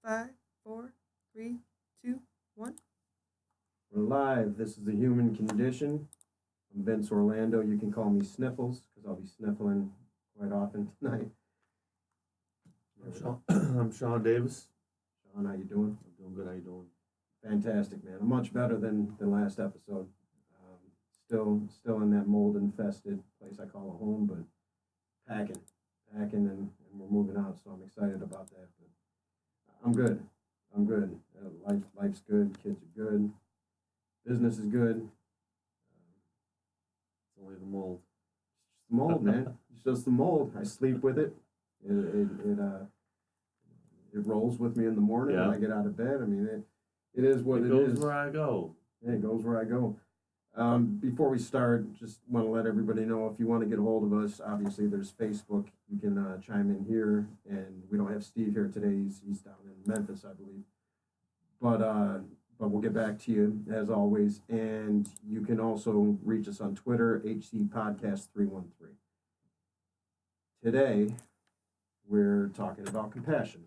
5, 4, 3, 2, 1. We're live. This is the human condition. I'm Vince Orlando. You can call me Sniffles because I'll be sniffling quite often tonight. I'm Sean Davis. Sean, how you doing? I'm doing good. How you doing? Fantastic, man. I'm much better than last episode. Still in that mold infested place I call a home, but packing, and we're moving out. So I'm excited about that. But I'm good. Life's good. Kids are good. Business is good. It's only the mold. It's the mold, man. It's just the mold. I sleep with it. It rolls with me in the morning when I get out of bed. I mean, it is what it is. It goes where I go. Yeah, it goes where I go. Before we start, just want to let everybody know if you want to get a hold of us, obviously there's Facebook. You can chime in here, and we don't have Steve here today. He's down in Memphis, I believe. But we'll get back to you as always, and you can also reach us on Twitter, HCPodcast313. Today, we're talking about compassion.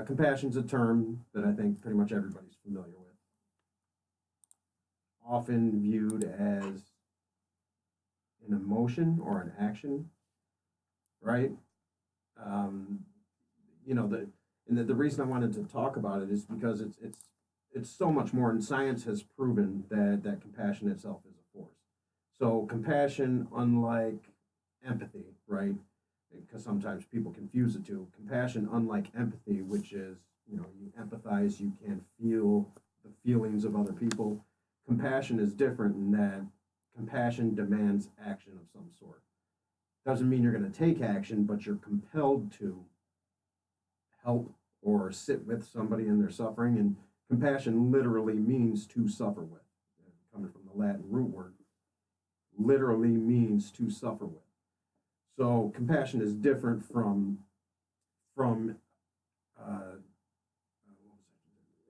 Compassion's a term that I think pretty much everybody's familiar with. Often viewed as an emotion or an action, right? The reason I wanted to talk about it is because it's so much more, and science has proven that compassion itself is a force. So compassion, unlike empathy, right? Because sometimes people confuse the two. Compassion, unlike empathy, which is, you empathize, you can feel the feelings of other people. Compassion is different in that compassion demands action of some sort. Doesn't mean you're going to take action, but you're compelled to help or sit with somebody in their suffering. And compassion literally means to suffer with. Coming from the Latin root word, literally means to suffer with. So compassion is different from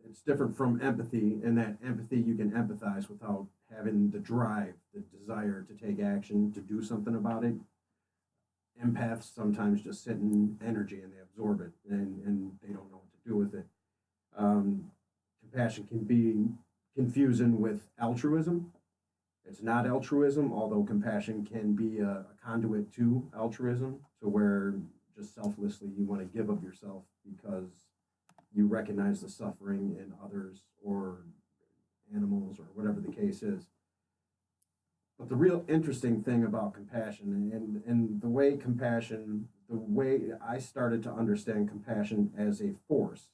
it's different from empathy, in that empathy you can empathize without having the drive, the desire to take action, to do something about it. Empaths sometimes just sit in energy and they absorb it, and they don't know what to do with it. Compassion can be confusing with altruism. It's not altruism, although compassion can be a conduit to altruism, to where just selflessly you want to give of yourself because you recognize the suffering in others or animals or whatever the case is. But the real interesting thing about compassion and the way I started to understand compassion as a force,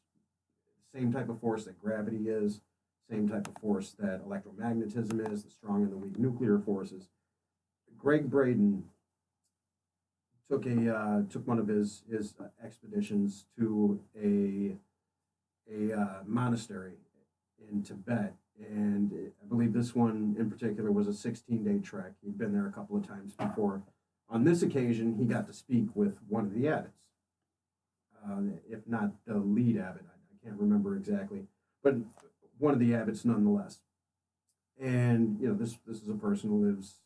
same type of force that gravity is, same type of force that electromagnetism is, the strong and the weak nuclear forces. Greg Braden took one of his expeditions to a monastery in Tibet, and I believe this one in particular was a 16-day trek. He'd been there a couple of times before. On this occasion, he got to speak with one of the abbots, if not the lead abbot. I can't remember exactly, but one of the abbots nonetheless. And this is a person who lives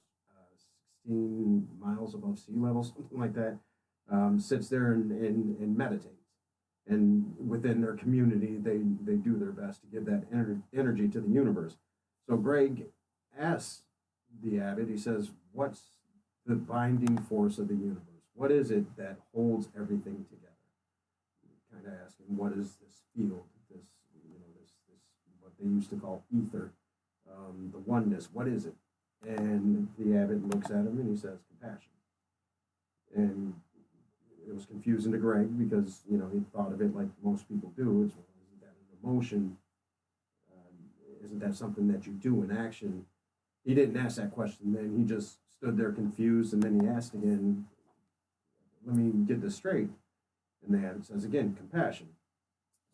16 miles above sea level, something like that. Sits there and meditates. And within their community, they do their best to give that energy to the universe. So Greg asks the abbot, he says, what's the binding force of the universe? What is it that holds everything together? Kind of asking, what is this field, this what they used to call ether, the oneness, what is it? And the abbot looks at him and he says, compassion. And it was confusing to Greg because, he thought of it like most people do. It's, well, isn't that an emotion? Isn't that something that you do in action? He didn't ask that question then. He just stood there confused, and then he asked again, let me get this straight. And the abbot says again, compassion.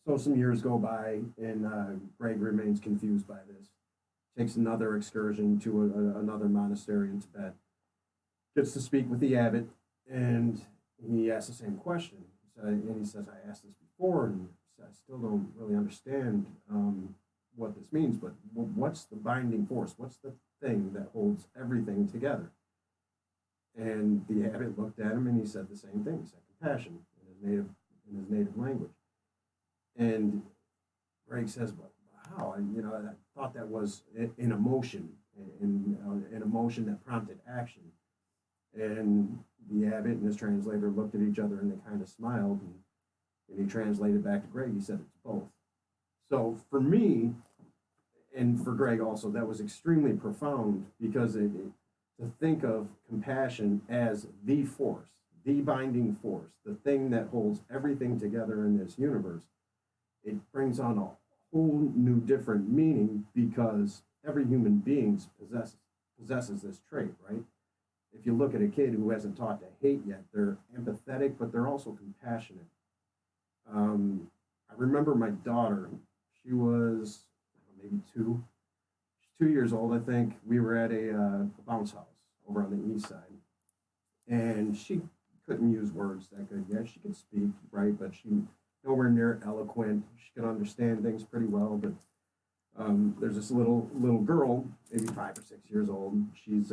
So some years go by, and Greg remains confused by this. Takes another excursion to another monastery in Tibet. Gets to speak with the abbot, and he asks the same question. And he says, I asked this before, and I still don't really understand what this means, but what's the binding force? What's the thing that holds everything together? And the abbot looked at him, and he said the same thing. He said, compassion. In in his native language. And Greg says, "But how?" And I thought that was an emotion, an emotion that prompted action. And the abbot and his translator looked at each other and they kind of smiled. And he translated back to Greg. He said, "It's both." So for me, and for Greg also, that was extremely profound because to think of compassion as the force, the binding force, the thing that holds everything together in this universe, it brings on a whole new different meaning because every human being possesses this trait, right? If you look at a kid who hasn't taught to hate yet, they're empathetic, but they're also compassionate. I remember my daughter, she was maybe 2. She's 2 years old, I think. We were at a bounce house over on the east side. And she couldn't use words that good yet. She could speak, right? But she nowhere near eloquent. She could understand things pretty well. But there's this little girl, maybe 5 or 6 years old. She's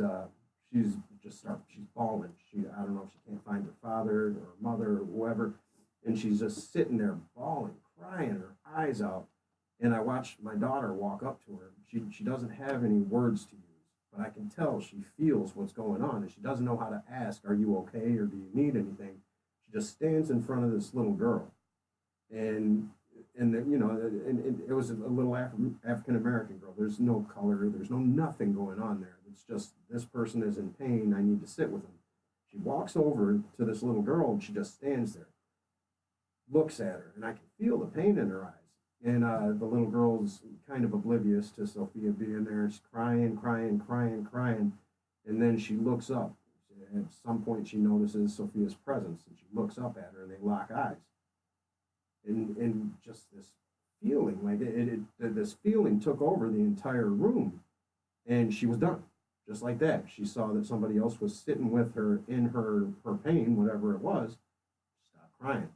bawling. I don't know if she can't find her father or her mother or whoever. And she's just sitting there bawling, crying her eyes out. And I watched my daughter walk up to her. She doesn't have any words to use, but I can tell she feels what's going on. And she doesn't know how to ask, "Are you okay?" or "Do you need anything?" She just stands in front of this little girl. And it was a little African American girl. There's no color. There's no nothing going on there. It's just this person is in pain. I need to sit with them. She walks over to this little girl and she just stands there, looks at her, and I can feel the pain in her eyes. And the little girl's kind of oblivious to Sophia being there. She's crying, crying, crying, crying. And then she looks up. At some point, she notices Sophia's presence, and she looks up at her, and they lock eyes. And just this feeling, like this feeling took over the entire room. And she was done. Just like that. She saw that somebody else was sitting with her in her pain, whatever it was. She stopped crying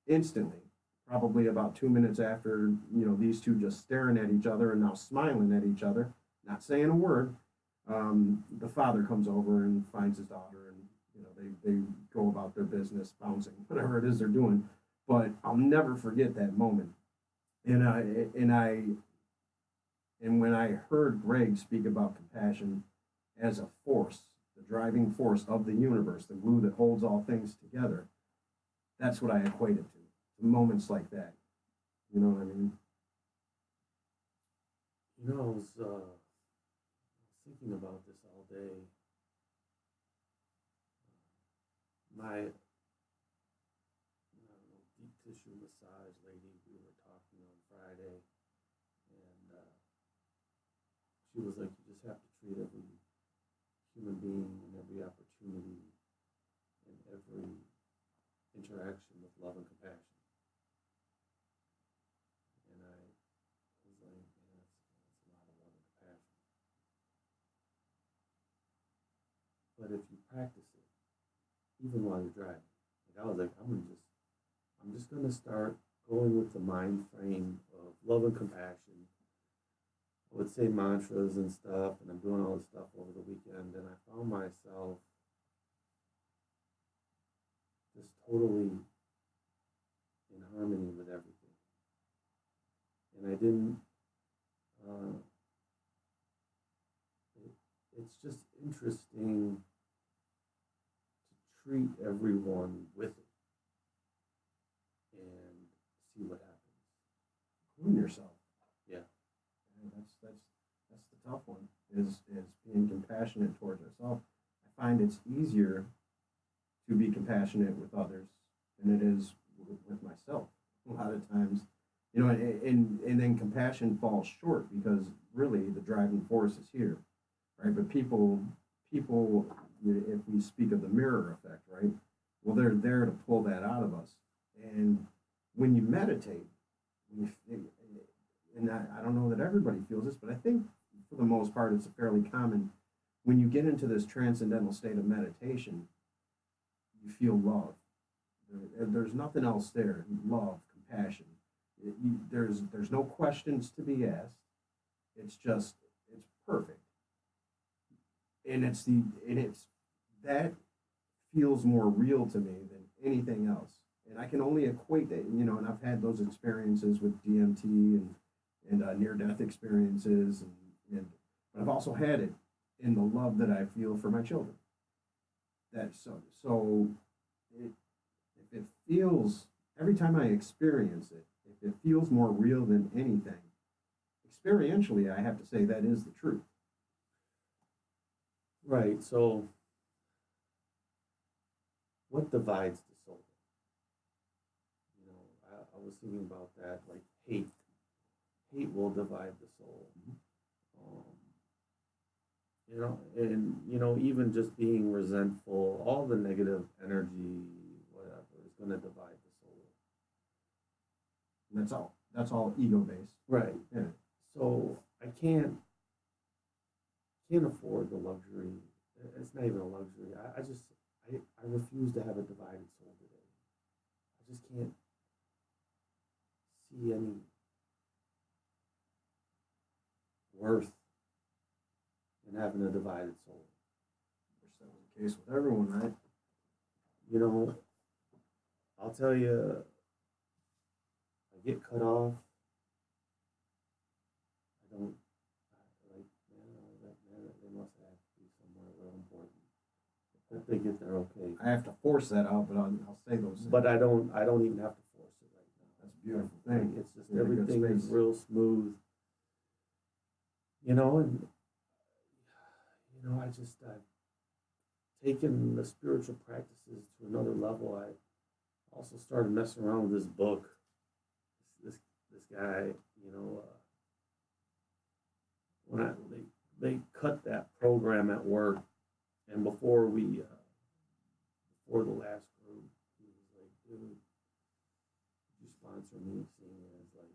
instantly. Probably about 2 minutes after, these two just staring at each other and now smiling at each other, not saying a word. The father comes over and finds his daughter, and they go about their business, bouncing, whatever it is they're doing. But I'll never forget that moment. And when I heard Greg speak about compassion as a force, the driving force of the universe, the glue that holds all things together, that's what I equated to. Moments like that. You know what I mean? I was thinking about this all day. My deep tissue massage lady, we were talking on Friday, and she was like, "You just have to treat every human being and every opportunity and every interaction with love and compassion." But if you practice it, even while you're driving, I was like, I'm just gonna start going with the mind frame of love and compassion. I would say mantras and stuff, and I'm doing all this stuff over the weekend, and I found myself just totally in harmony with everything. And I didn't. It's just interesting to treat everyone with it and see what happens. Including yourself. Yeah. And that's the tough one, is being compassionate towards yourself. I find it's easier to be compassionate with others than it is with myself. A lot of times, and then compassion falls short because really the driving force is here. Right, but people, if we speak of the mirror effect, right? Well, they're there to pull that out of us. And when you meditate, and I don't know that everybody feels this, but I think for the most part it's fairly common. When you get into this transcendental state of meditation, you feel love. There's nothing else there. Love, compassion. There's no questions to be asked. It's perfect. And it's that feels more real to me than anything else. And I can only equate that, you know, and I've had those experiences with DMT and near-death experiences, and but I've also had it in the love that I feel for my children. That so it, if it feels every time I experience it, if it feels more real than anything, experientially, I have to say that is the truth. Right. So, what divides the soul? You know, I was thinking about that, like hate. Hate will divide the soul. Um, you know, and you know, even just being resentful, all the negative energy, whatever, is going to divide the soul. And that's all. That's all ego based. Right. Yeah. So I can't afford the luxury. It's not even a luxury. I refuse to have a divided soul today. I just can't see any worth in having a divided soul. Wish that was the case with everyone, right? You know, I'll tell you, I get cut off. I don't like, man, they must have to be somewhere real important. Hope they get there okay. I have to force that out, but I'll say those things. But I don't even have to force it right now. That's a beautiful thing. It's just You're in a good everything is space. real smooth. You know, and you know, I've taken the spiritual practices to another level. I also started messing around with this book. This guy, you know, when they cut that program at work, and before the last group, he was like, dude, would you sponsor me seeing as like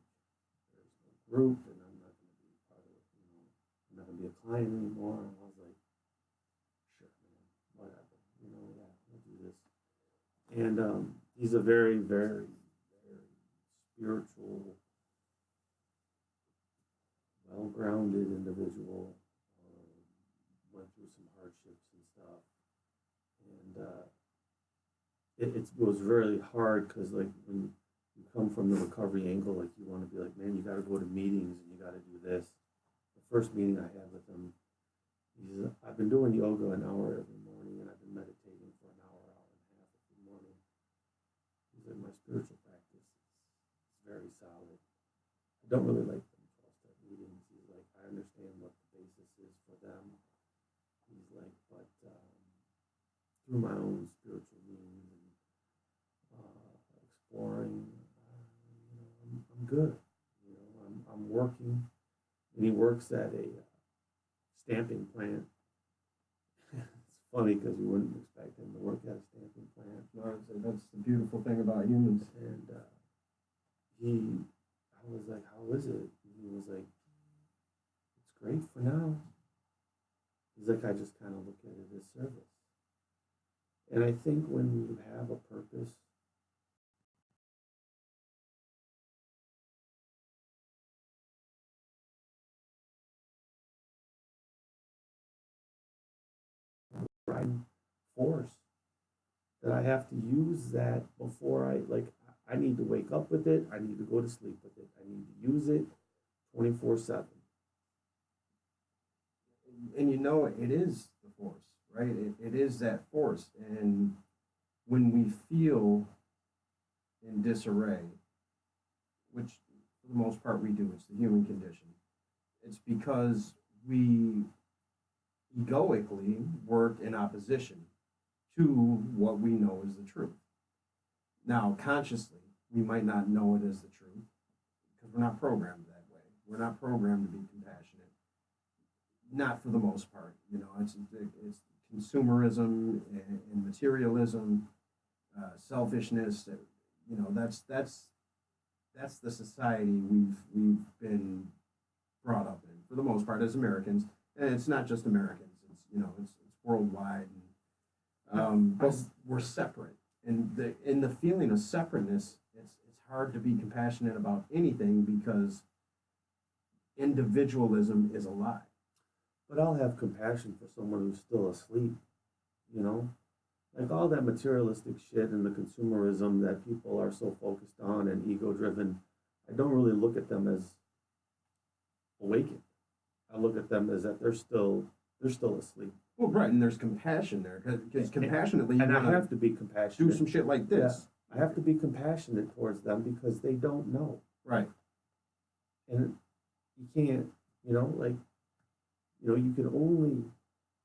there's no group and I'm not going to be part of it, you know, I'm not going to be a client anymore. And I was like, sure, man, whatever, you know, yeah, we'll do this. And he's a very, very, very spiritual, well-grounded individual. Went through some hardships and stuff, and it was really hard because like when you come from the recovery angle, like you want to be like, man, you got to go to meetings and you got to do this. The first meeting I had with him, I've been doing yoga an hour every morning, and I've been meditating for an hour, hour and a half every morning. He's like, my spiritual practice is very solid. I don't really like them 12-step meetings. He's like, I understand what the basis is for them. He's like, but through my own spiritual means and exploring, you know, I'm good. You know, I'm working, and he works at a stamping plant. It's funny because you wouldn't expect him to work at a stamping plant. No, that's the beautiful thing about humans. And I was like, how is it? And he was like, it's great for now. He's like, I just kind of look at it as service. And I think when you have a purpose, driving force, that I have to use that before I need to wake up with it. I need to go to sleep with it. I need to use it 24/7. And you know, it is the force, right? It is that force. And when we feel in disarray, which for the most part we do, it's the human condition, it's because we egoically work in opposition to what we know is the truth. Now, consciously, we might not know it as the truth because we're not programmed that way. We're not programmed to be compassionate. Not for the most part. You know, it's consumerism and materialism, selfishness. You know, that's the society we've been brought up in for the most part as Americans, and it's not just Americans. It's worldwide. But we're separate, and the feeling of separateness, it's hard to be compassionate about anything because individualism is a lie. but I'll have compassion for someone who's still asleep, you know? like all that materialistic shit and the consumerism that people are so focused on and ego driven, I don't really look at them as awakened. I look at them as that they're still asleep. Well, right, and there's compassion there because compassionately, you And I want have to to be do compassionate. some shit like this. I have to be compassionate towards them because they don't know. Right. And you can't, like, you can only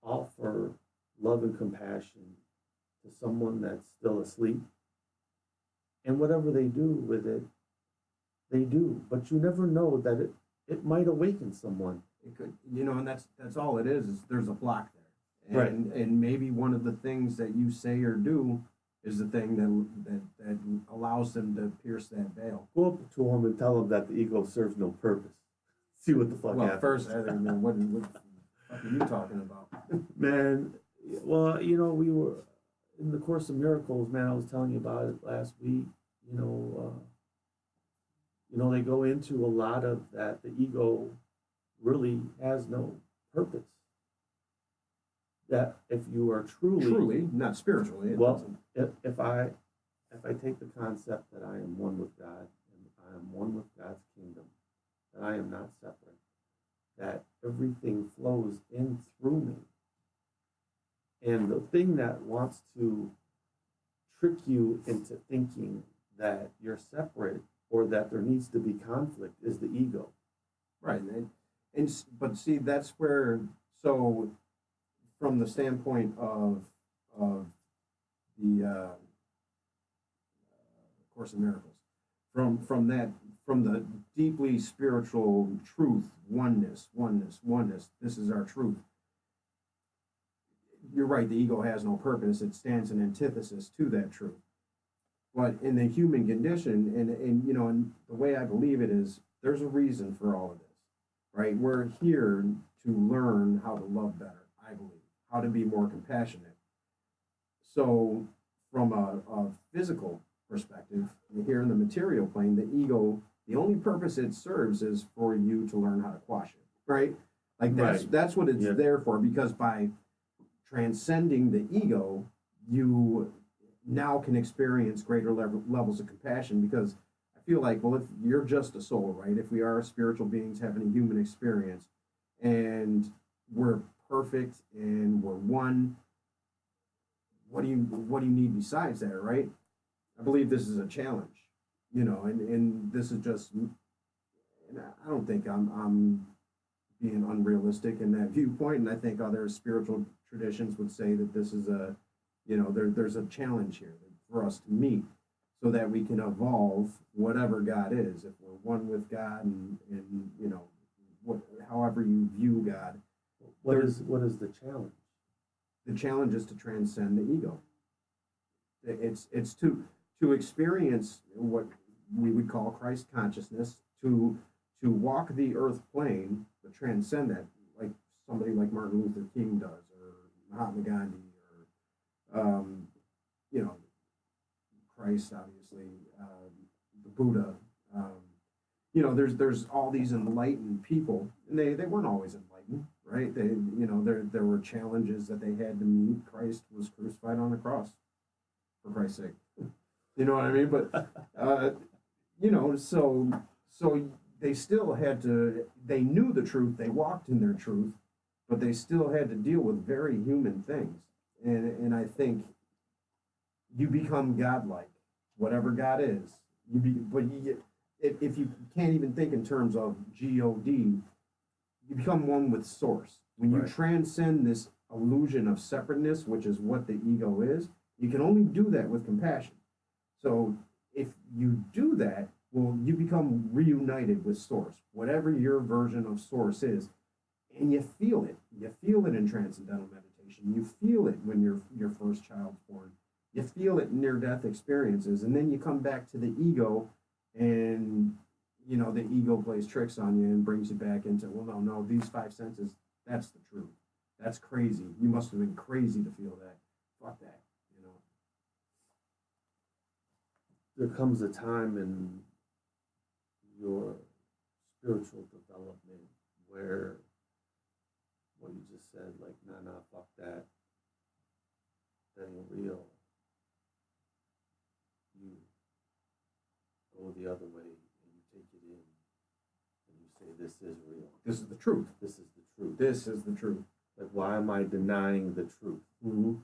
offer love and compassion to someone that's still asleep. And whatever they do with it, they do. But you never know that it might awaken someone. It could, and that's all it is there's a block there. Right. And maybe one of the things that you say or do is the thing that allows them to pierce that veil. Go up to them and tell them that the ego serves no purpose. See what the fuck Well, happens. first, I don't know what the fuck are you talking about? Man, well, we were in the Course of Miracles, man. I was telling you about it last week. They go into a lot of that. The ego really has no purpose. That if you are Truly, not spiritually. Well, if I take the concept that I am one with God and I am one with God's kingdom, that I am not separate, that everything flows in through me. And the thing that wants to trick you into thinking that you're separate or that there needs to be conflict is the ego. Right, but see, that's where, so from the standpoint of the Course in Miracles, from the deeply spiritual truth, oneness, this is our truth. You're right, the ego has no purpose. It stands in antithesis to that truth. But in the human condition, and the way I believe it is, there's a reason for all of this, right? We're here to learn how to love better, I believe, how to be more compassionate. So from a physical perspective, here in the material plane, the ego, the only purpose it serves is for you to learn how to quash it, right? Like that's what it's there for, because by transcending the ego, you now can experience greater levels of compassion, because I feel like, well, if you're just a soul, right? If we are spiritual beings having a human experience and we're perfect and we're one, what do you need besides that, right? I believe this is a challenge, and this is just, and I don't think I'm being unrealistic in that viewpoint, and I think other spiritual traditions would say that this is there's a challenge here for us to meet so that we can evolve whatever God is. If we're one with God and however you view God. What is the challenge? The challenge is to transcend the ego. It's to experience what we would call Christ consciousness, to walk the earth plane, but transcend that, like somebody like Martin Luther King does, or Mahatma Gandhi, or Christ, obviously, the Buddha. There's all these enlightened people, and they weren't always enlightened, right? There were challenges that they had to meet. Christ was crucified on the cross, for Christ's sake. You know what I mean? But so they still had to. They knew the truth. They walked in their truth, but they still had to deal with very human things. And I think you become godlike, whatever God is. If you can't even think in terms of God, you become one with Source. When you transcend this illusion of separateness, which is what the ego is, you can only do that with compassion. So if you do that, well, you become reunited with Source, whatever your version of Source is, and you feel it. You feel it in transcendental meditation. You feel it when your first child's born. You feel it in near-death experiences, and then you come back to the ego, and the ego plays tricks on you and brings you back into, well, no, these five senses, that's the truth. That's crazy. You must have been crazy to feel that. Fuck that. There comes a time in your spiritual development where what you just said, like, nah, fuck that. that ain't real, you go the other way and you take it in and you say, this is real. This is the truth. This is the truth. This is the truth. Like, why am I denying the truth? Mm-hmm.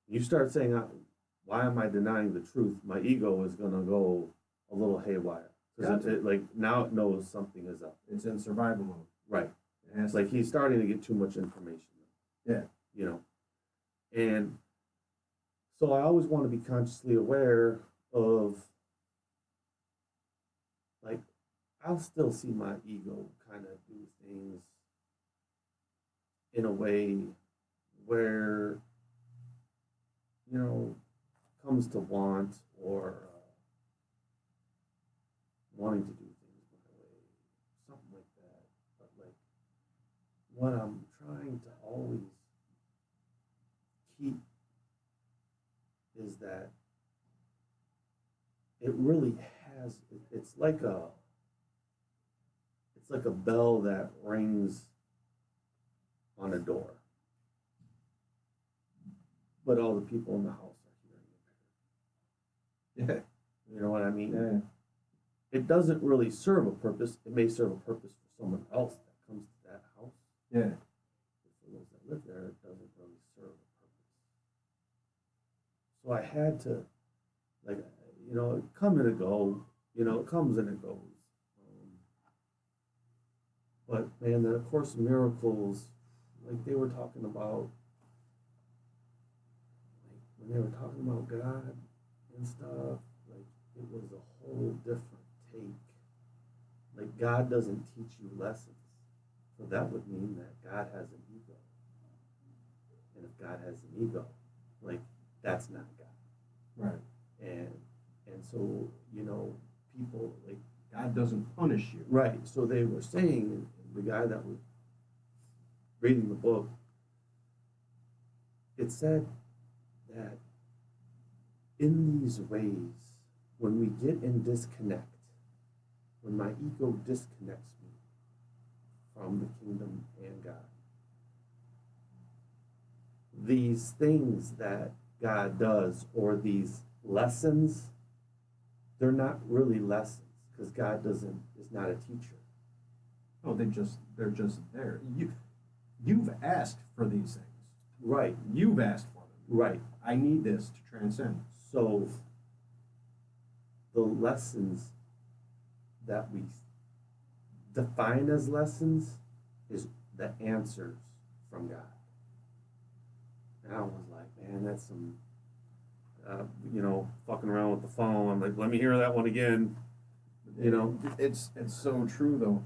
You start saying, why am I denying the truth? My ego is going to go a little haywire. Because like, now it knows something is up. It's in survival mode. Right. It's like he's starting to get too much information. Yeah. You know? And so I always want to be consciously aware of, like, I'll still see my ego kind of do things in a way where, you know, comes to want or wanting to do things my way, something like that. But like, what I'm trying to always keep is that it really has, it's like a bell that rings on a door, but all the people in the house are hearing it. Yeah. You know what I mean? Yeah. It doesn't really serve a purpose. It may serve a purpose for someone else that comes to that house. Yeah. But for those that live there, it doesn't really serve a purpose. So I had to, like, you know, come and it go. You know, it comes and it goes. But man, then of course miracles, like they were talking about, like when they were talking about God and stuff, like it was a whole different take. Like God doesn't teach you lessons. So that would mean that God has an ego. And if God has an ego, like that's not God. Right. And so, you know, people like God doesn't punish you. Right. So they were saying, the guy that was reading the book, it said that in these ways, when we get in disconnect, when my ego disconnects me from the kingdom and God, these things that God does, or these lessons, they're not really lessons, because God is not a teacher. Oh, they're just there. You've asked for these things. Right. You've asked for them. Right. I need this to transcend. So the lessons that we define as lessons is the answers from God. And I was like, man, that's some, you know, fucking around with the phone. I'm like, let me hear that one again. You know, it's so true though.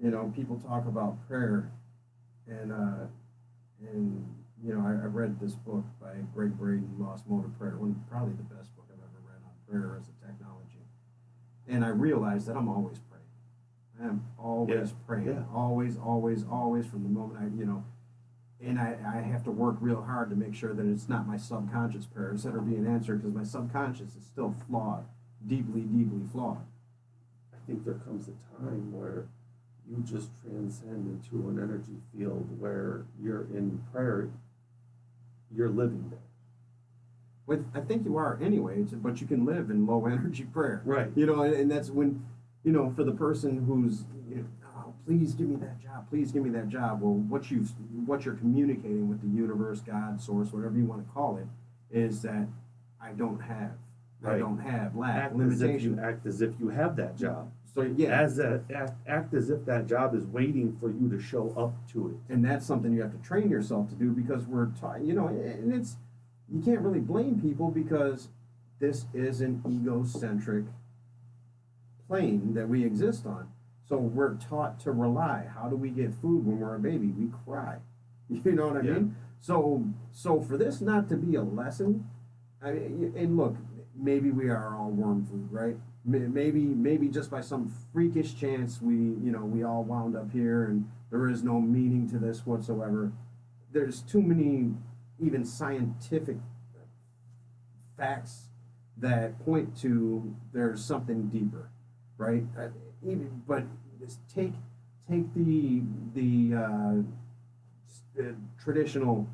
You know, people talk about prayer, and you know, I read this book by Greg Braden, Lost Mode of Prayer, probably the best book I've ever read on prayer as a technology. And I realized that I'm always praying. I am always praying. Yeah. Always from the moment I, you know, and I have to work real hard to make sure that it's not my subconscious prayers that are being answered, because my subconscious is still flawed, deeply flawed. I think there comes a time where you just transcend into an energy field where you're in prayer, you're living there. I think you are anyway, but you can live in low energy prayer. Right. You know, and that's when, you know, for the person who's, you know, oh, please give me that job, please give me that job. Well, what you're communicating with the universe, God, source, whatever you want to call it, is that I don't have. Right. I don't have lack, limitation. Act as if you have that job. So yeah, act as if that job is waiting for you to show up to it. And that's something you have to train yourself to do, because we're taught, you know, and it's, you can't really blame people, because this is an egocentric plane that we exist on. So we're taught to rely. How do we get food when we're a baby? We cry. You know what I mean? So for this not to be a lesson, I mean, and look, maybe we are all worm food, right? Maybe just by some freakish chance we all wound up here, and there is no meaning to this whatsoever. There's too many even scientific facts that point to there's something deeper, right? But just take the traditional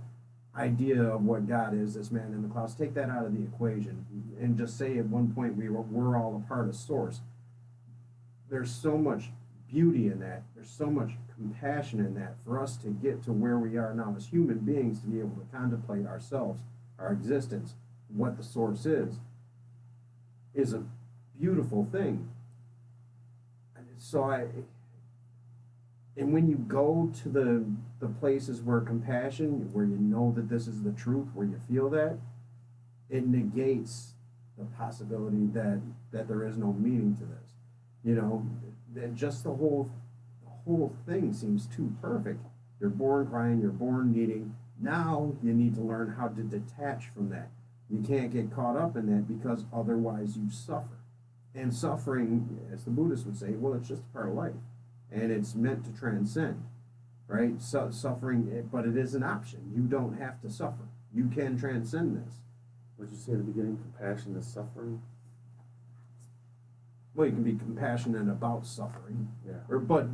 idea of what God is, this man in the clouds, take that out of the equation and just say at one point we're all a part of source. There's so much beauty in that. There's so much compassion in that for us to get to where we are now as human beings, to be able to contemplate ourselves, our existence, what the source is a beautiful thing. So and when you go to the places where compassion, where you know that this is the truth, where you feel that, it negates the possibility that there is no meaning to this. You know, that just the whole thing seems too perfect. You're born crying, you're born needing. Now you need to learn how to detach from that. You can't get caught up in that because otherwise you suffer. And suffering, as the Buddhists would say, well, it's just a part of life. And it's meant to transcend, right? So, suffering, but it is an option. You don't have to suffer. You can transcend this. What did you say at the beginning? Compassion is suffering? Well, you can be compassionate about suffering. Yeah. But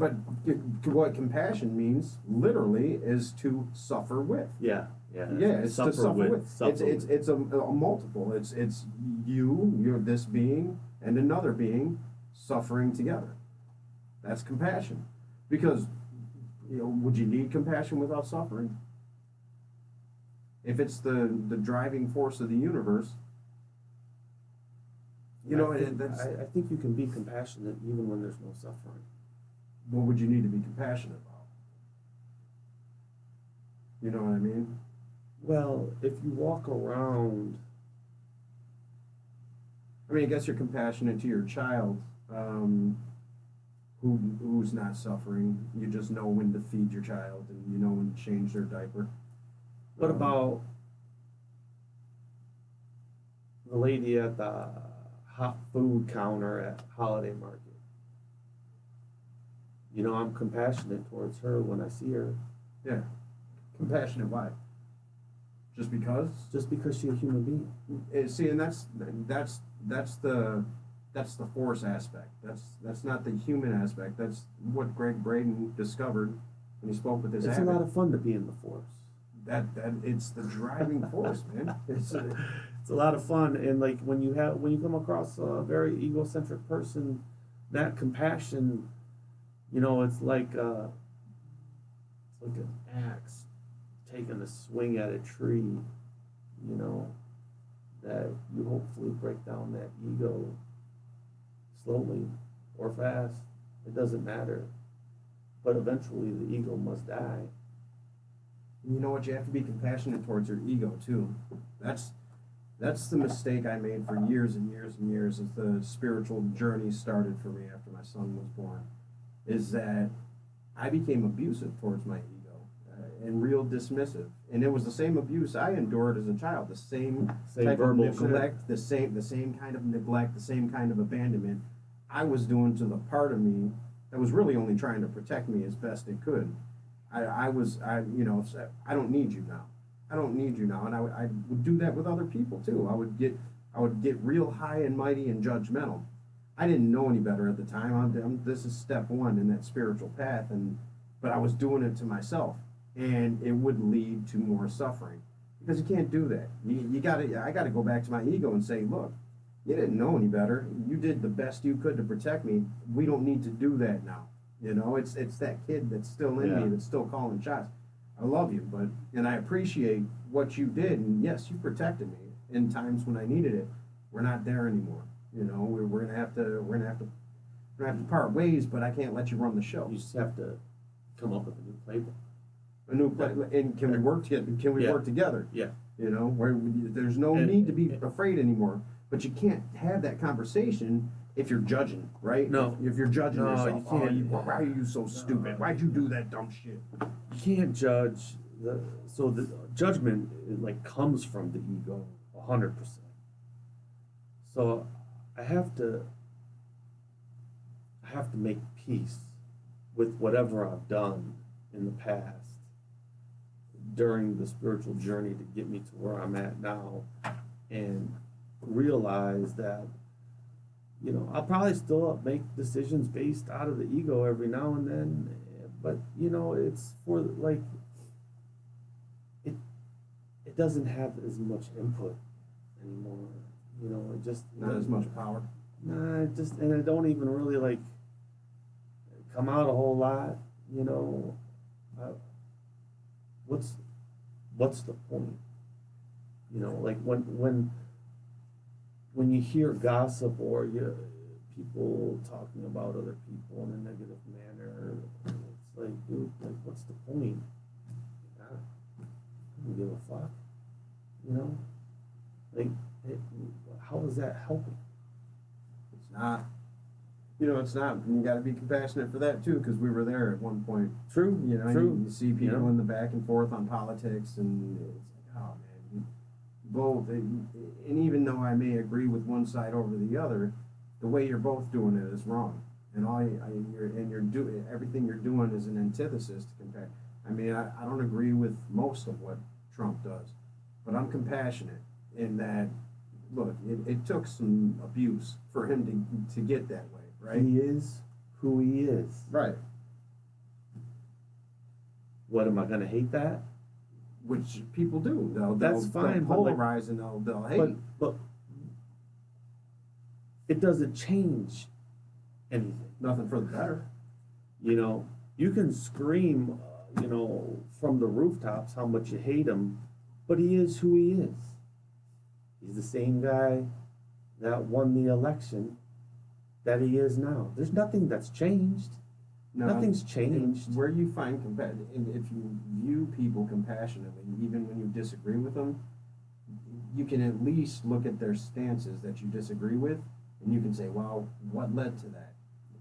what compassion means, literally, is to suffer with. Yeah. It's to suffer with. It's a multiple. It's you're this being and another being suffering together. That's compassion. Because, would you need compassion without suffering? If it's the driving force of the universe, I think you can be compassionate even when there's no suffering. What would you need to be compassionate about? You know what I mean? Well, if you walk around... I mean, I guess you're compassionate to your child who's not suffering. You just know when to feed your child and you know when to change their diaper. What about the lady at the hot food counter at Holiday Market? I'm compassionate towards her when I see her. Yeah. Compassionate why? Just because? Just because she's a human being. See, and that's the force aspect. That's not the human aspect. That's what Greg Braden discovered when he spoke with his It's abbot. a lot of fun to be in the force. That it's the driving force, man. It's a lot of fun, and like when you come across a very egocentric person, that compassion, it's like an axe taking a swing at a tree, that you hopefully break down that ego slowly or fast. It doesn't matter, but eventually the ego must die. You know what? You have to be compassionate towards your ego too. That's the mistake I made for years and years and years as the spiritual journey started for me after my son was born. Is that I became abusive towards my ego and real dismissive, and it was the same abuse I endured as a child. The same type of neglect, the same kind of neglect, the same kind of abandonment I was doing to the part of me that was really only trying to protect me as best it could. I don't need you now. I don't need you now. And I would do that with other people too. I would get real high and mighty and judgmental. I didn't know any better at the time. This is step one in that spiritual path, but I was doing it to myself, and it would lead to more suffering because you can't do that. I got to go back to my ego and say, look, you didn't know any better. You did the best you could to protect me. We don't need to do that now. It's that kid that's still in me, that's still calling shots. I love you, and I appreciate what you did, and yes, you protected me in times when I needed it. We're not there anymore. We're gonna have to part ways, but I can't let you run the show. You just have to come up with a new playbook. And can we work together? Can we work together? Yeah. Where there's no need to be afraid anymore. But you can't have that conversation if you're judging, right? No. If you're judging yourself, you can't. Why are you so stupid? Why'd you do that dumb shit? You can't judge. The judgment comes from the ego 100%. So I have to make peace with whatever I've done in the past during the spiritual journey to get me to where I'm at now, and realize that I'll probably still make decisions based out of the ego every now and then, but it's for it doesn't have as much input anymore. You know, it just Not as much power. Nah, it just and it don't even really like come out a whole lot. You know, what's the point? You know, like when you hear gossip or people talking about other people in a negative manner, it's like, dude, like, what's the point? I don't give a fuck. You know, like, how is that helping? It's not. You know, it's not. And you got to be compassionate for that too, because we were there at one point. True. You know, True. you see people in the back and forth on politics, and it's like, oh man, both. And even though I may agree with one side over the other, the way you're both doing it is wrong. And you're doing everything you're doing is an antithesis to compare. I mean, I don't agree with most of what Trump does, but I'm compassionate in that. Look, it took some abuse for him to get that way, right? He is who he is. Right. What, am I going to hate that? Which people do. That's fine, They'll polarize and they'll hate. But it doesn't change anything. Nothing for the better. You know, you can scream, you know, from the rooftops how much you hate him, but he is who he is. He's the same guy that won the election that he is now. There's nothing that's changed. No, Nothing's changed. Where you find compassion, if you view people compassionately, even when you disagree with them, you can at least look at their stances that you disagree with, and you can say, well, what led to that?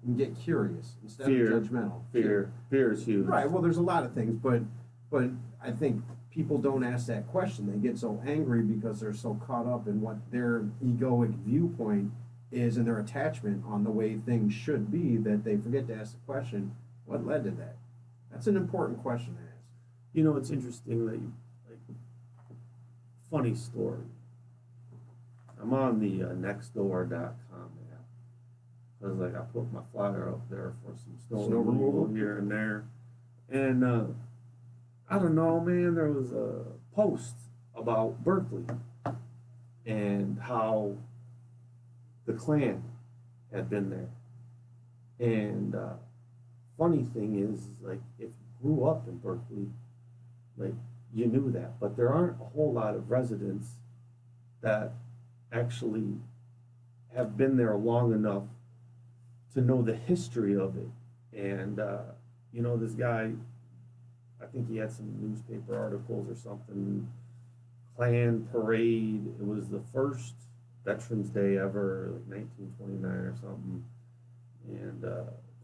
And get curious instead of judgmental. Fear is huge. Right. Well, there's a lot of things, but I think people don't ask that question. They get so angry because they're so caught up in what their egoic viewpoint is and their attachment on the way things should be that they forget to ask the question, what led to that? That's an important question to ask. You know, it's interesting that you, like, funny story. I'm on the nextdoor.com app because, like, I put my flyer up there for some snow removal here and there. And I don't know, man, there was a post about Berkeley and how the Klan had been there. And funny thing is, like, if you grew up in Berkeley, like, you knew that. But there aren't a whole lot of residents that actually have been there long enough to know the history of it. And, you know, this guy, I think he had some newspaper articles or something, Klan parade. It was the first Veterans Day ever, like 1929 or something. And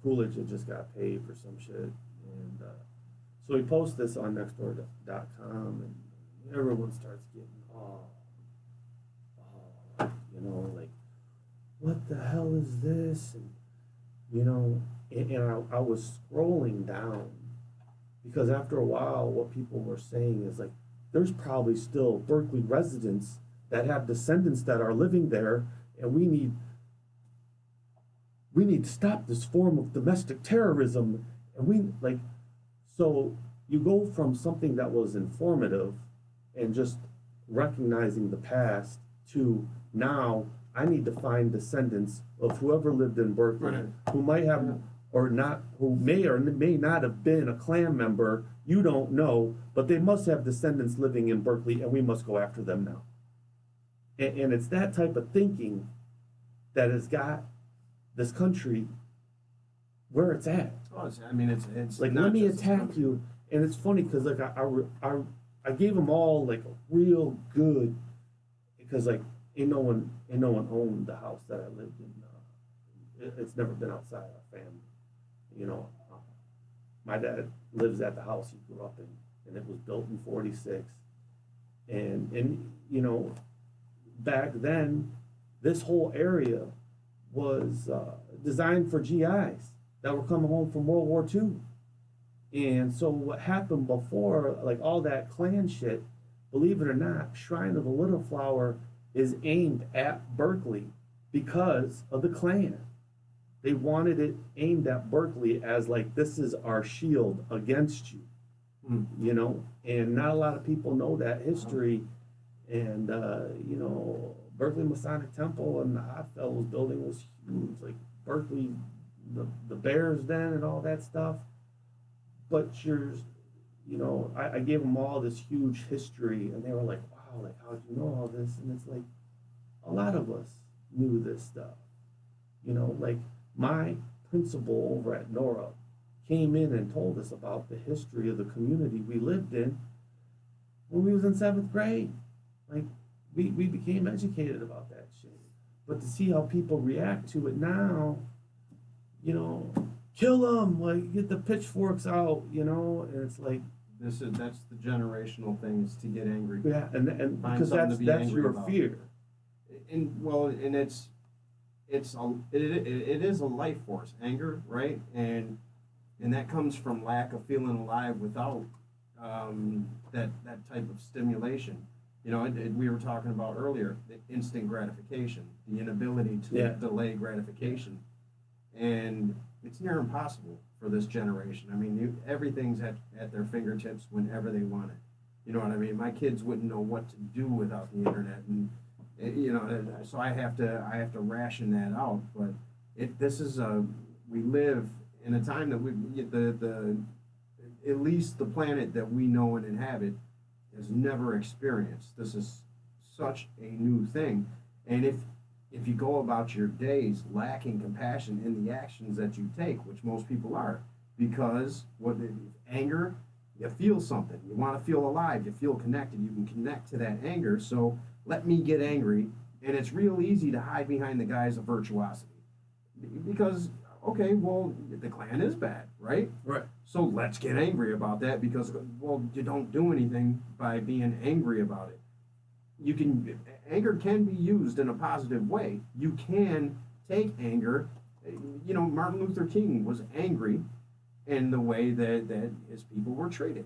Coolidge had just got paid for some shit. And so he posts this on nextdoor.com, and everyone starts getting, you know, like, what the hell is this? And, you know, and I was scrolling down because after a while, what people were saying is like, there's probably still Berkeley residents that have descendants that are living there, and we need to stop this form of domestic terrorism. And so you go from something that was informative and just recognizing the past to now I need to find descendants of whoever lived in Berkeley, who might have or not, who may or may not have been a Klan member. You don't know, but they must have descendants living in Berkeley, and we must go after them now. And it's that type of thinking that has got this country where it's at. Oh, it's like, let me attack you. And it's funny because, like, I gave them all, like, a real good, because, like, ain't no one owned the house that I lived in. It's never been outside our family. You know, my dad lives at the house he grew up in, and it was built in '46. And you know, back then, this whole area was designed for GIs that were coming home from World War II. And so what happened before, like all that Klan shit, believe it or not, Shrine of the Little Flower is aimed at Berkeley because of the Klan. They wanted it aimed at Berkeley as like, this is our shield against you. you know, and not a lot of people know that history. And, you know, Berkeley Masonic Temple and the Oddfellows building was huge, like Berkeley, the Bears Den and all that stuff. But you know, I gave them all this huge history, and they were like, wow, like, how'd you know all this? And it's like, a lot of us knew this stuff. You know, like my principal over at Nora came in and told us about the history of the community we lived in when we was in 7th grade. Like, we became educated about that shit. But to see how people react to it now, you know, kill them, like, get the pitchforks out, you know, and it's like, that's the generational thing, is to get angry. yeah, and Find because something to be that's angry your about. fear. And it is a life force, anger, right? And that comes from lack of feeling alive without that type of stimulation. You know, we were talking about earlier, the instant gratification, the inability to delay gratification, and it's near impossible for this generation. I mean, everything's at their fingertips whenever they want it. You know what I mean? My kids wouldn't know what to do without the internet, and you know, so I have to ration that out. But we live in a time that at least the planet that we know and inhabit has never experienced. This is such a new thing, and if you go about your days lacking compassion in the actions that you take, which most people are, because anger, you feel something, you want to feel alive, you feel connected, you can connect to that anger. So let me get angry, and it's real easy to hide behind the guise of virtuosity, because okay, well, the Klan is bad, right? Right. So let's get angry about that, because, well, you don't do anything by being angry about it. Anger can be used in a positive way. You can take anger. You know, Martin Luther King was angry in the way that his people were treated,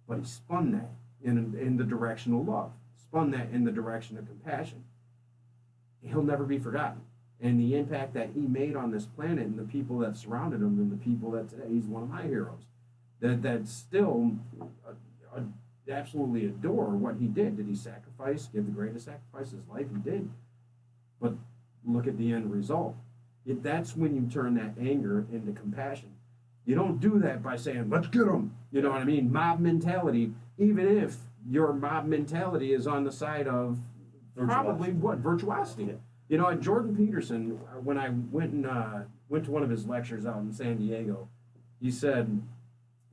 but he spun that in the direction of love, spun that in the direction of compassion. He'll never be forgotten. And the impact that he made on this planet and the people that surrounded him and the people that today, he's one of my heroes, that still absolutely adore what he did. Did he give the greatest sacrifice of his life? He did. But look at the end result. That's when you turn that anger into compassion. You don't do that by saying, let's get them. You know what I mean? Mob mentality, even if your mob mentality is on the side of probably virtuosity. Yeah. You know, Jordan Peterson, when I went to one of his lectures out in San Diego, he said,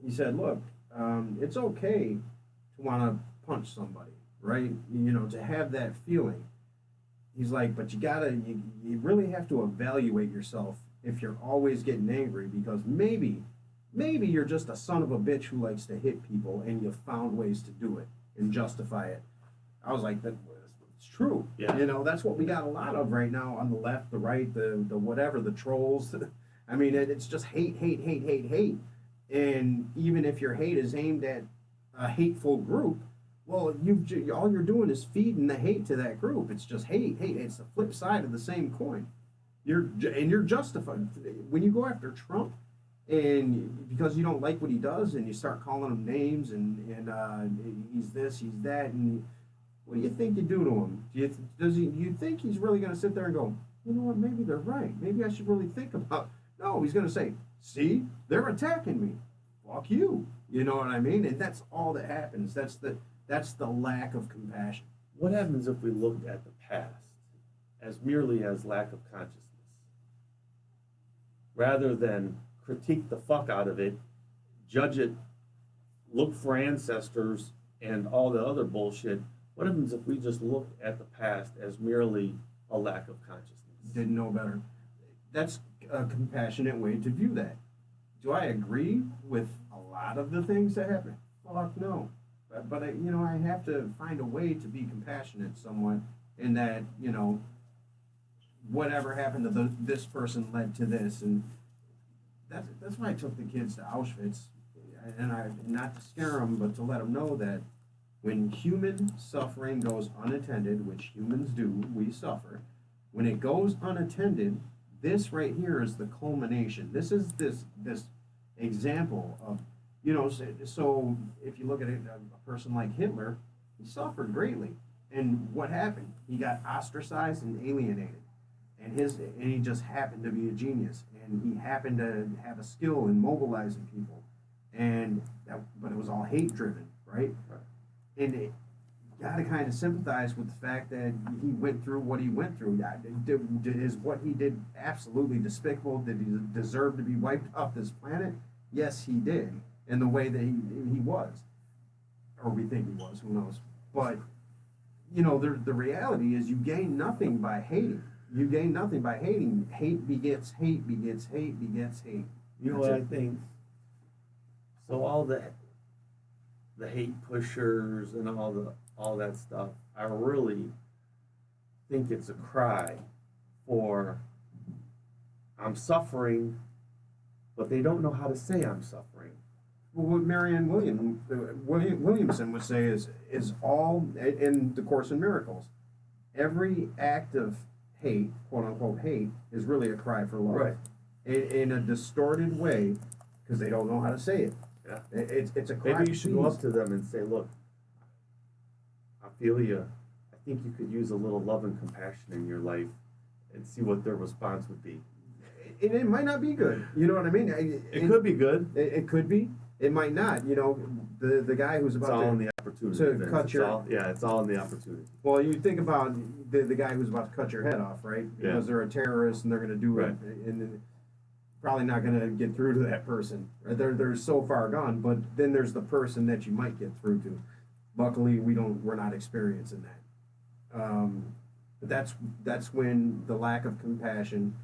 look, it's okay to want to punch somebody, right? You know, to have that feeling. He's like, but you really have to evaluate yourself if you're always getting angry, because maybe you're just a son of a bitch who likes to hit people, and you found ways to do it and justify it. I was like, it's true. Yeah. You know, that's what we got a lot of right now on the left, the right, the whatever, the trolls. I mean, it's just hate. And even if your hate is aimed at a hateful group, well, all you're doing is feeding the hate to that group. It's just hate. It's the flip side of the same coin. You're justified when you go after Trump, and because you don't like what he does, and you start calling him names, and he's this, he's that, and what do you think you do to him? Do you think he's really going to sit there and go, you know what, maybe they're right. Maybe I should really think about. No, he's going to say, see, they're attacking me. Fuck you. You know what I mean? And that's all that happens. That's the lack of compassion. What happens if we looked at the past as merely as lack of consciousness, rather than critique the fuck out of it, judge it, look for ancestors and all the other bullshit? What happens if we just looked at the past as merely a lack of consciousness? Didn't know better. That's a compassionate way to view that. Do I agree with a lot of the things that happen? Fuck no. But I have to find a way to be compassionate somewhat, in that, you know, whatever happened to this person led to this. And that's why I took the kids to Auschwitz, and not to scare them, but to let them know that when human suffering goes unattended, which humans do, we suffer, when it goes unattended, this right here is the culmination. This is this example of So if you look at it, a person like Hitler, he suffered greatly. And what happened? He got ostracized and alienated. And he just happened to be a genius. And he happened to have a skill in mobilizing people. But it was all hate driven, right? And you got to kind of sympathize with the fact that he went through what he went through. Is what he did absolutely despicable? Did he deserve to be wiped off this planet? Yes, he did. In the way that he was, or we think he was, who knows? But the reality is, you gain nothing by hating. You gain nothing by hating. Hate begets hate begets hate begets hate. You know what I think? So all the hate pushers and all that stuff, I really think it's a cry for I'm suffering, but they don't know how to say I'm suffering. Well, what Marianne Williamson would say is all in the Course in Miracles. Every act of hate, quote unquote hate, is really a cry for love. Right. In a distorted way, because they don't know how to say it. Yeah. It's a cry. Maybe you should go up to them and say, look, I feel you. I think you could use a little love and compassion in your life, and see what their response would be. It might not be good. You know what I mean? It could be good. It could be. It might not. The guy who's about it's all to, in the opportunity. to cut it's your all, it's all in the opportunity. Well, you think about the guy who's about to cut your head off, right? Because they're a terrorist and they're going to do it, and probably not going to get through to that person. Right? They're so far gone. But then there's the person that you might get through to. Luckily, we're not experiencing that. But that's when the lack of compassion.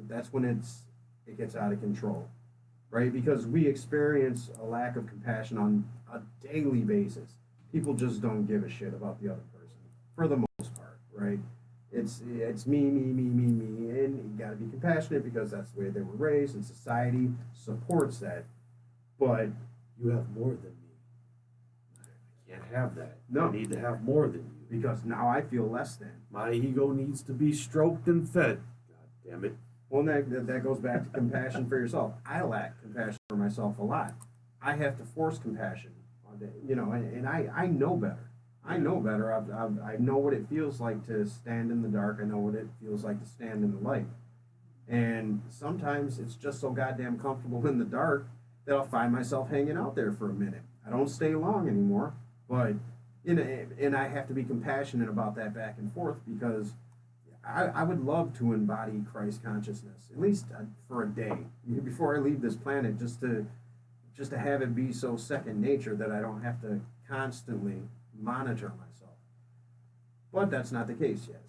That's when it gets out of control. Right? Because we experience a lack of compassion on a daily basis. People just don't give a shit about the other person, for the most part, right? It's me, and you gotta be compassionate because that's the way they were raised, and society supports that. But you have more than me. I can't have that. No. I need to have more than you. Because now I feel less than. My ego needs to be stroked and fed. God damn it. Well, that goes back to compassion for yourself. I lack compassion for myself a lot. I have to force compassion on and I know better. I know better. I know what it feels like to stand in the dark. I know what it feels like to stand in the light. And sometimes it's just so goddamn comfortable in the dark that I'll find myself hanging out there for a minute. I don't stay long anymore, but and I have to be compassionate about that back and forth because I would love to embody Christ consciousness, at least for a day, before I leave this planet, just to have it be so second nature that I don't have to constantly monitor myself. But that's not the case yet,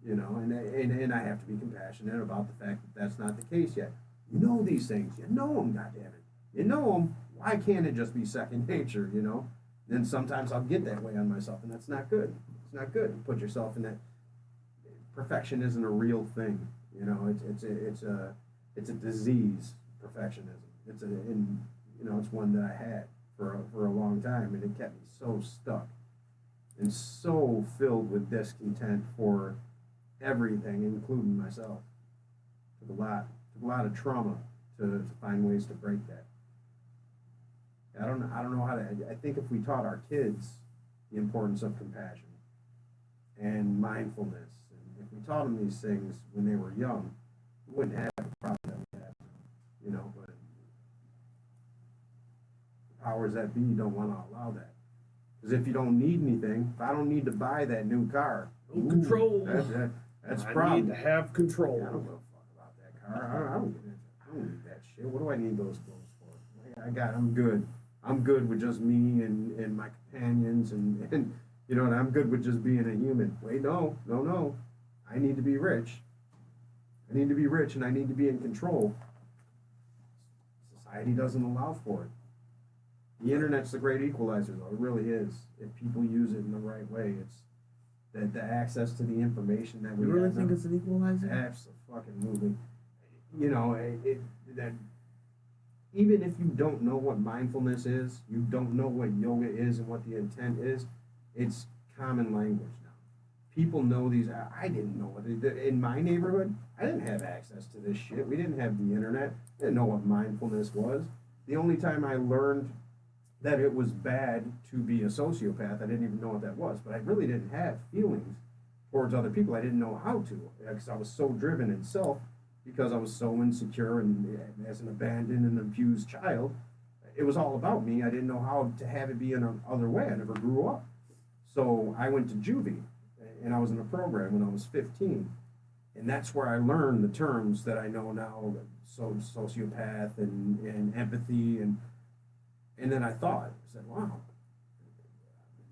and I have to be compassionate about the fact that that's not the case yet. You know these things. You know them, goddammit. You know them. Why can't it just be second nature, Then sometimes I'll get that way on myself, and that's not good. It's not good. You put yourself in that. Perfection isn't a real thing, it's a disease. Perfectionism. It's one that I had for a long time, and it kept me so stuck and so filled with discontent for everything, including myself. Took a lot of trauma to find ways to break that. I don't know how to. I think if we taught our kids the importance of compassion and mindfulness. If we taught them these things when they were young, we wouldn't have the problem that we have, but the powers that be don't want to allow that. Because if you don't need anything, if I don't need to buy that new car, control. That's a I problem. need to have control. I don't give a fuck about that car. I don't need that shit. What do I need those clothes for? I'm good. I'm good with just me and my companions and and I'm good with just being a human. Wait, no. I need to be rich. I need to be rich and I need to be in control. Society doesn't allow for it. The internet's the great equalizer, though. It really is. If people use it in the right way, it's the access to the information that we You really have think now. it's an equalizer? Absolutely. That even if you don't know what mindfulness is, you don't know what yoga is and what the intent is, it's common language now. People know these. I didn't know what in my neighborhood. I didn't have access to this shit. We didn't have the internet. I didn't know what mindfulness was. the only time I learned that it was bad to be a sociopath, I didn't even know what that was, but I really didn't have feelings towards other people. I didn't know how to, because I was so driven in self, because I was so insecure and as an abandoned and abused child. It was all about me. I didn't know how to have it be in another way. I never grew up. So I went to juvie, and I was in a program when I was 15. And that's where I learned the terms that I know now, so sociopath and empathy. And then I said, wow,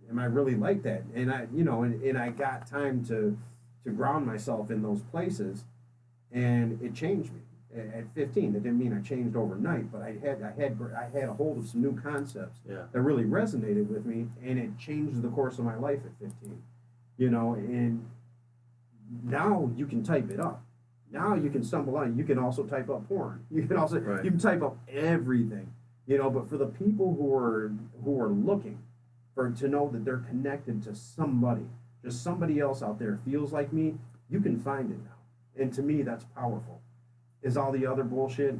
am I really like that? And and I got time to ground myself in those places, and it changed me. At 15, it didn't mean I changed overnight, but I had a hold of some new concepts that really resonated with me, and it changed the course of my life at 15. And now you can type it up. Now you can stumble on it. You can also type up porn. You can type up everything. But for the people who are looking to know that they're connected to somebody, just somebody else out there feels like me, you can find it now. And to me, that's powerful. Is all the other bullshit,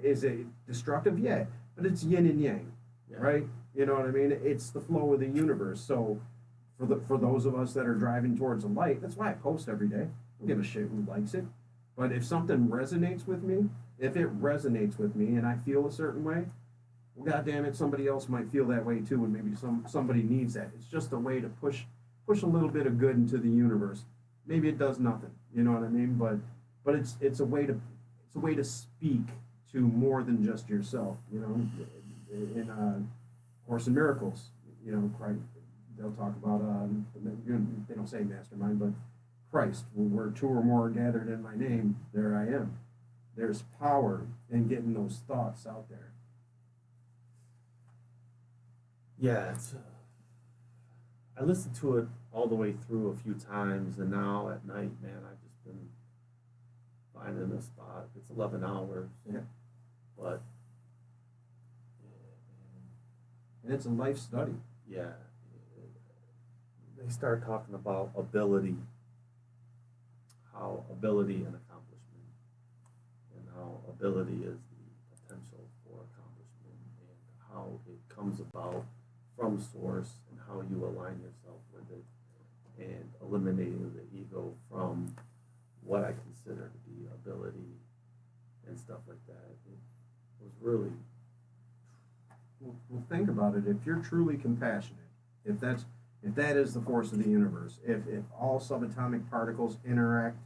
is it destructive? Yeah, but it's yin and yang, right? You know what I mean? It's the flow of the universe. So for those of us that are driving towards a light, that's why I post every day. I don't give a shit who likes it. But if something resonates with me, and I feel a certain way, well, goddamn it, somebody else might feel that way too, and maybe somebody needs that. It's just a way to push a little bit of good into the universe. Maybe it does nothing, you know what I mean? But it's a way to speak to more than just yourself. In Course in Miracles, Christ, they'll talk about they don't say mastermind, but Christ, where two or more are gathered in my name, there I am. There's power in getting those thoughts out there. Yeah, I listened to it all the way through a few times, and now at night, man, I've just been finding a spot. It's 11 hours. Yeah. But and it's a life study. Yeah. They start talking about ability, how ability and accomplishment, and how ability is the potential for accomplishment, and how it comes about from source, and how you align yourself with it, and eliminating the ego from what I consider to be ability and stuff like that. It was really... Well, think about it. If you're truly compassionate, if that is the force of the universe, if all subatomic particles interact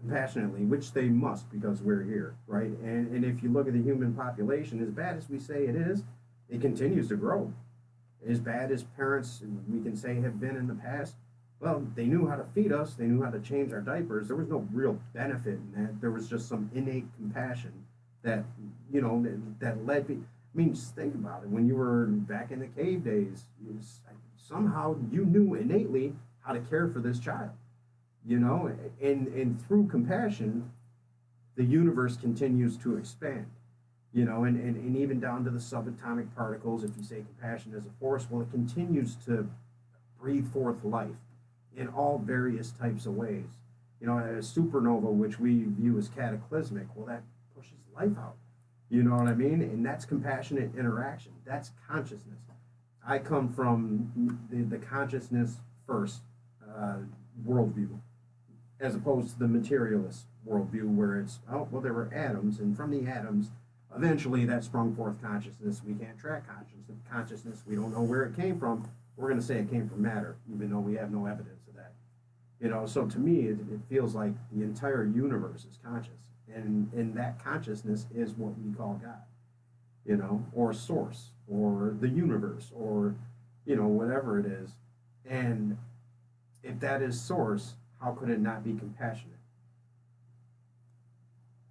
compassionately, which they must because we're here, right? And if you look at the human population, as bad as we say it is, it continues to grow. As bad as parents, we can say, have been in the past, well, they knew how to feed us, they knew how to change our diapers. There was no real benefit in that. There was just some innate compassion that, that led me. I mean, just think about it. When you were back in the cave days, somehow you knew innately how to care for this child, and through compassion, the universe continues to expand, and even down to the subatomic particles. If you say compassion as a force, well, it continues to breathe forth life in all various types of ways. A supernova, which we view as cataclysmic, well, that pushes life out. You know what I mean? And that's compassionate interaction. That's consciousness. I come from the consciousness first worldview, as opposed to the materialist worldview where it's, there were atoms, and from the atoms, eventually that sprung forth consciousness. We can't track consciousness. We don't know where it came from. We're going to say it came from matter, even though we have no evidence of that. So to me, it feels like the entire universe is conscious. And that consciousness is what we call God, or source, or the universe, or, whatever it is. And if that is source, how could it not be compassionate?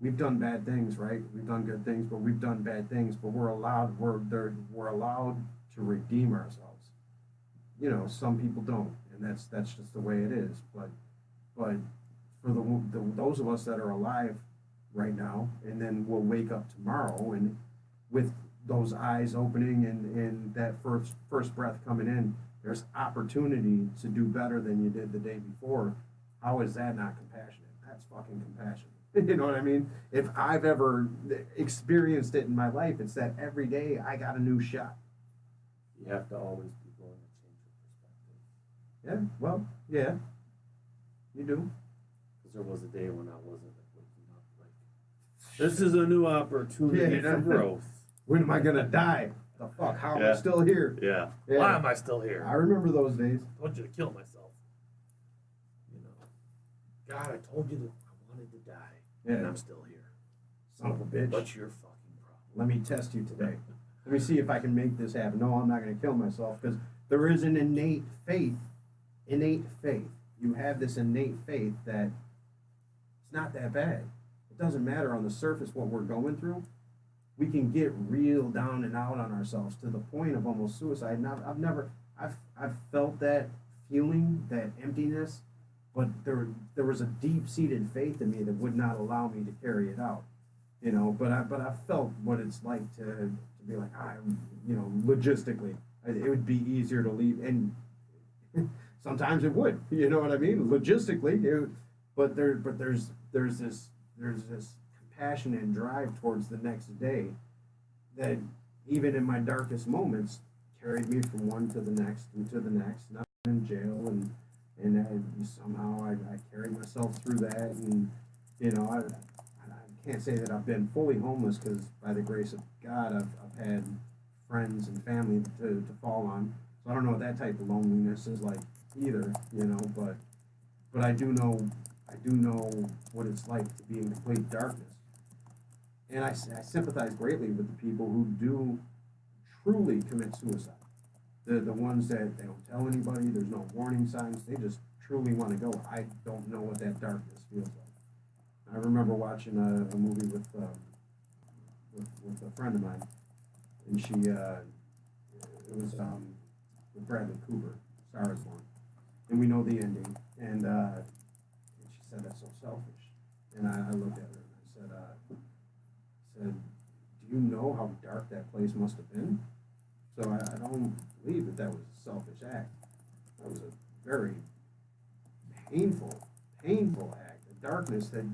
We've done bad things, right? We've done good things, but we've done bad things, but we're allowed to redeem ourselves. Some people don't, and that's just the way it is. But for those of us that are alive right now, and then we'll wake up tomorrow, and with those eyes opening and that first breath coming in, there's opportunity to do better than you did the day before. How is that not compassionate? That's fucking compassion. You know what I mean? If I've ever experienced it in my life, it's that every day I got a new shot. You have to always be willing to change your perspective. Yeah, well, yeah, you do. Because there was a day when I wasn't like waking up like, this is a new opportunity for growth. When am I gonna die? The fuck? How am I still here? Yeah. Yeah. Why am I still here? I remember those days. I told you to kill myself. You know, God, I told you that I wanted to die, and I'm still here. Son of a bitch. What's your fucking problem? Let me test you today. Let me see if I can make this happen. No, I'm not going to kill myself because there is an innate faith. Innate faith. You have this innate faith that it's not that bad. It doesn't matter on the surface what we're going through. We can get real down and out on ourselves to the point of almost suicide. And I've felt that feeling, that emptiness, but there was a deep-seated faith in me that would not allow me to carry it out. You know, but I felt what it's like to be like, logistically, it would be easier to leave, and sometimes it would. You know what I mean? Logistically, but there's this compassion and drive towards the next day that even in my darkest moments carried me from one to the next and to the next. And I'm in jail, and somehow I carried myself through that, and you know I can't say that I've been fully homeless because by the grace of God I've had friends and family to fall on. So I don't know what that type of loneliness is like either, you know, but I do know what it's like to be in complete darkness. And I sympathize greatly with the people who do truly commit suicide. The ones that they don't tell anybody, there's no warning signs, they just truly want to go. I don't know what that darkness feels like. I remember watching a movie with a friend of mine, and it was with Bradley Cooper, Star is Born, and we know the ending, and she said, that's so selfish, and I looked at her and I said, do you know how dark that place must have been? So I don't believe that was a selfish act. That was a very painful act. Darkness that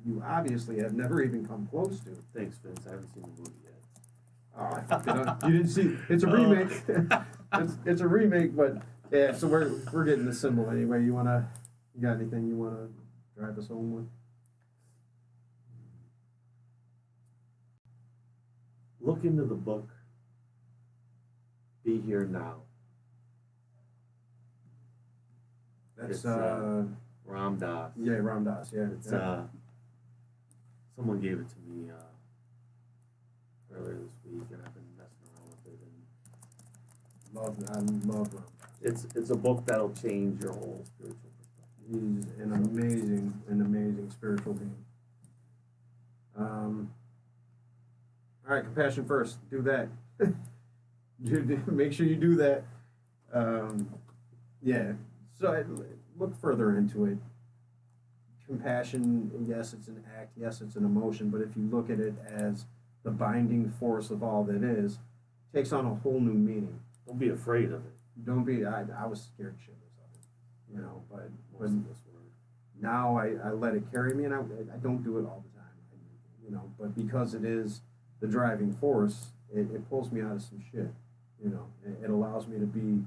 you obviously have never even come close to. Thanks, Vince. I haven't seen the movie yet. Oh, I fucked it up. You didn't see? It's a remake. It's a remake, but yeah. So we're getting the symbol anyway. You got anything you wanna drive us home with? Look into the book. Be Here Now. That's Ram Dass. Yeah, Ram Dass. Yeah, it's someone gave it to me earlier this week, and I've been messing around with it. I love Ram Dass. It's a book that'll change your whole spiritual perspective. He's an amazing spiritual being. All right, compassion first. Do that. Make sure you do that. Yeah. So look further into it. Compassion, yes, it's an act, yes, it's an emotion, but if you look at it as the binding force of all that is, it takes on a whole new meaning. Don't be afraid of it. Don't be. I was scared shitless of it, you know. But now I let it carry me, and I don't do it all the time, you know. But because it is the driving force, it pulls me out of some shit, you know. It allows me to be.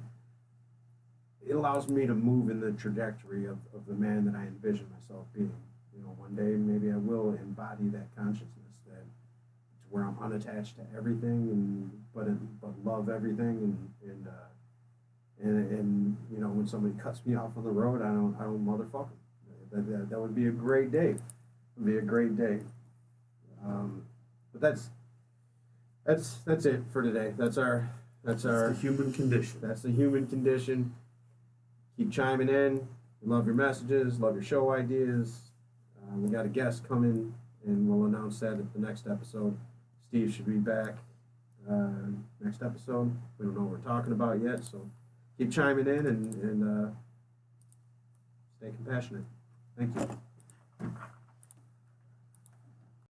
It allows me to move in the trajectory of the man that I envision myself being. You know, one day maybe I will embody that consciousness that to where I'm unattached to everything but love everything and you know, when somebody cuts me off on the road, I don't motherfuck them. That would be a great day. It would be a great day. But that's it for today. That's the human condition. That's the human condition. Keep chiming in. Love your messages. Love your show ideas. We got a guest coming, and we'll announce that at the next episode. Steve should be back next episode. We don't know what we're talking about yet, so keep chiming in and stay compassionate. Thank you.